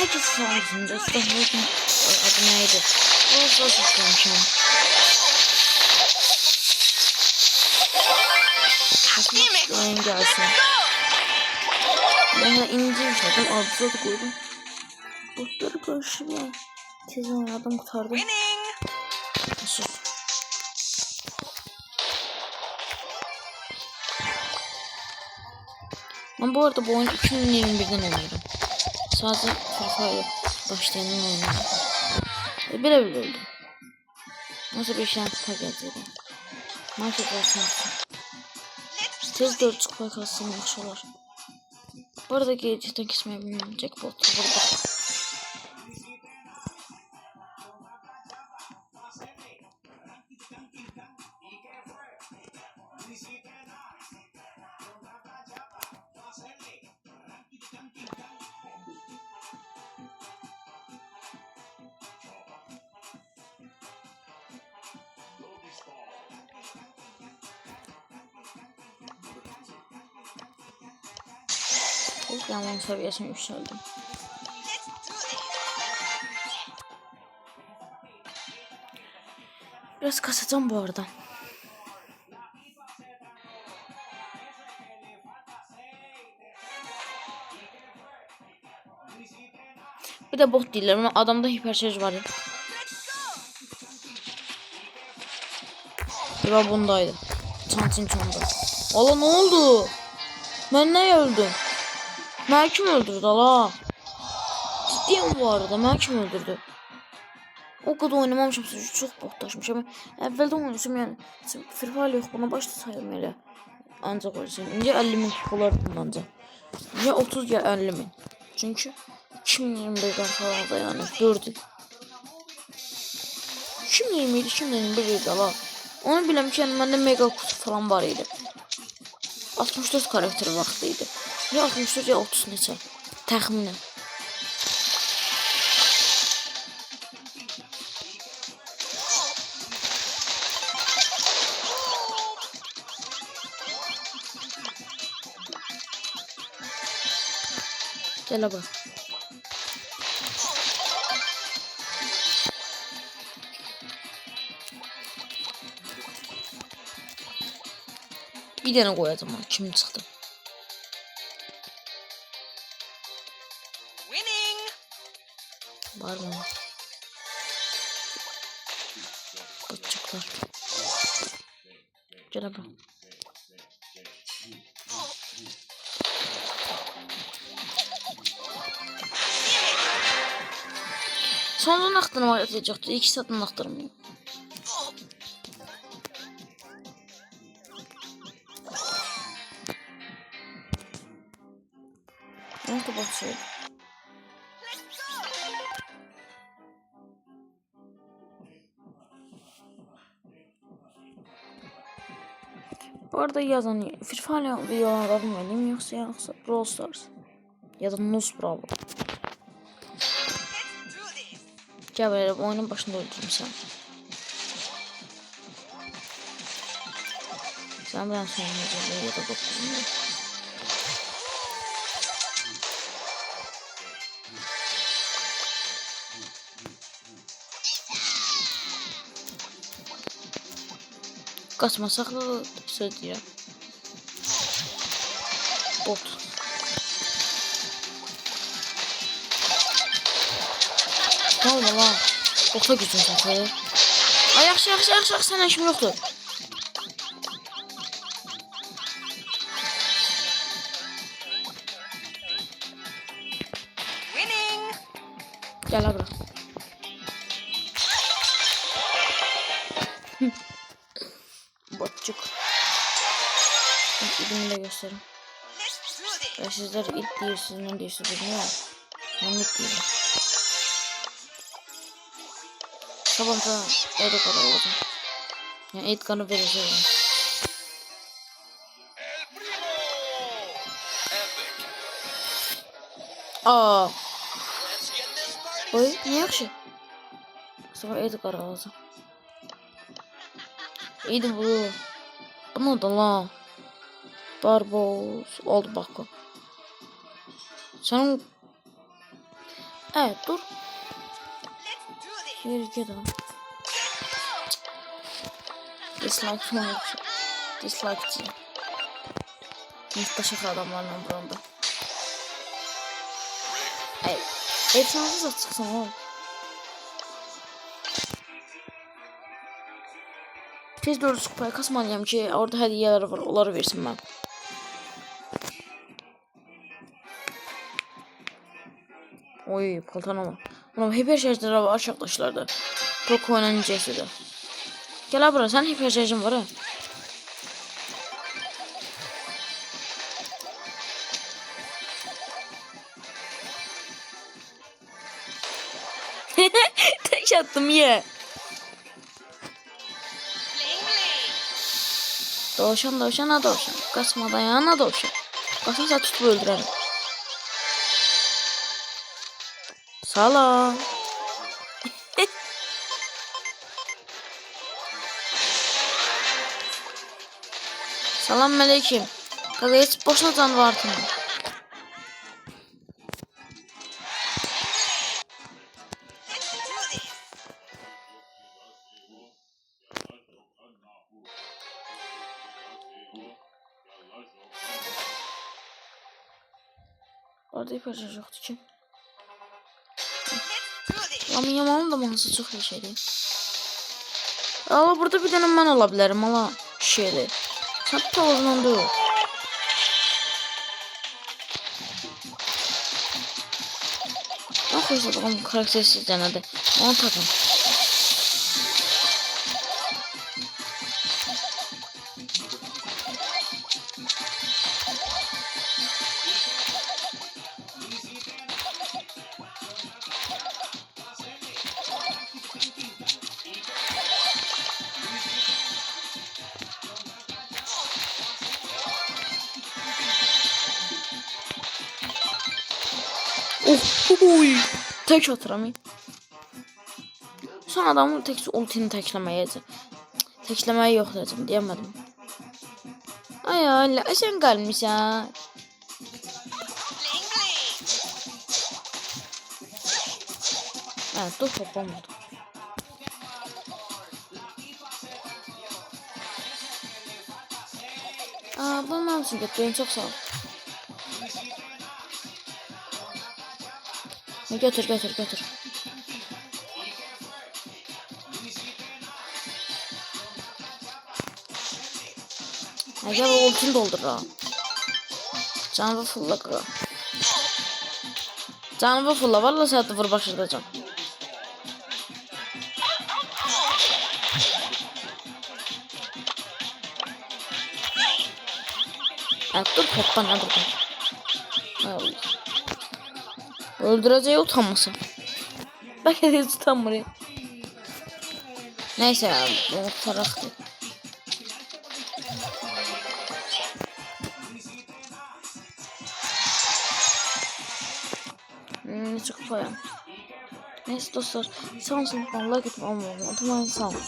Herkes sanmışsın. Stahlıkın adı neydi? Olsa sıçramışım. Oyun gelsin. Ben de indirdim. Adı da koydum. Botları karşıya. Tez oynadım, kurtardım. Nasıl? Ben bu arada bu oyunu 2021'den oynuyorum. Sadece Free başlayanın oynuyorum. Bile öldüm. Nasıl bir şey paketiydi. Market olsun. Tez 4 çıkma kalsın yaxşılar. Bu arada gerçekten kesmeyi bilmiyorum. Jackpot burada. Yaman seviyesine yükseldim. Biraz kasacağım bu arada. Bir de bot değiller ama adamda hiperşarj var ya. Sıra bundaydı. Çantin çanda. Allah ne oldu? Ben ne öldüm? Ben kim öldürdü Allah? Ciddiyim bu arada. Ben kim öldürdü? O kadar oynamamışım. Çok botlaşmışım. Evvelden oynamışım yani. Free Fire yok. Buna başta sayılım elə. Ancak oynayacağım. İnce 50.000 olardım ancak. Ya 30 ya 50.000. Çünkü 2021'den falan da yani 4'ü. 2020'ydi, 2021'di Allah. Onu biləm ki, yani məndə mega kutu falan var idi. 64 karakter vaxtıydı. Ya 64 ya 30 neçə. Təxminən. Gələ bax. Bir dənə qoyacağım ha, kim çıxdı? Var mı? Kaçacaklar. Gələ bax. Sonradan aktarma yapacaktı. 2 saatten aktarmıyor. Nasıl basıyor? Bu arada yazan Free Fire videolarda bilmediğim yoksa Brawl Stars ya da Nuz Brawl. Gel böyle oyunun başında öldürürüm sen. Sen ben sonunda ya da bakayım. Kaçmasak da söz deyirəm. Bot. Ne oldu lan? Bota gücün satır. Ay yaxşı, səndən kim yoxdur? Gələ bırak. Botçuk. İlgimi de göstereyim. Ya sizler ilk diyorsunuz, ne diyorsunuz bilmiyorum. Ben ilk diyorum. Sabah da Edgar'ı olacak. Yani Edgar'ı vereceğim. Aa. Oy, ne yakşı? Sabah Edgar'ı alacağım. İyiydi bu. Bunu da la. Barboz oldu bak. Senin Evet dur. Geri gidelim. Dislike. Dislike değil. Muhteşem adamlarla buranda. Evet. Efsanasız açıksan oğlum. Tez 4 kupaya kasmalıyam ki orada hediyeler var, onları versin ben. Oy paltana bak. Buna hiper şarjları var arkadaşlarda. Çok oynanacaksı da. Gel buraya, sen hiper şarjın var ha. Tek attım ye. Doğuşan ha doğuşan. Kasmadan yana doğuşan. Kasımsa tutup öldürelim. Salam. Salam aleyküm. Kanka hiç boşuna can var mı? Orada yapacak yoktu ki. Ama yamanın da manası çok iyi şeydi. Allah burada bir tane ben olabilirim ama şeydi. Sen tavazından dur. Ah oysa bakalım karaktersiz deneди. Onu takın. Oy. Tek atıram. Son adamın tek ultini teklemeye. Teklemeye yok dedim diyemedim. Ay Allah sen kalmışsan. Evet dur toplamadım. Bundan için götürün çok sağ ol. Götür. Gel o ultini doldur ha. Canımı fulla kıra. Canımı fulla valla saat vur başlayacağım. Evet dur hoppan ne durdun. Allah. Öldüreceği utanmasın. Belki de utanmıyor. Neyse ya bu taraftı. Çıkıp koyalım. Neyse dostlar sağ olun, like atmayı unutmayın, sağ olun.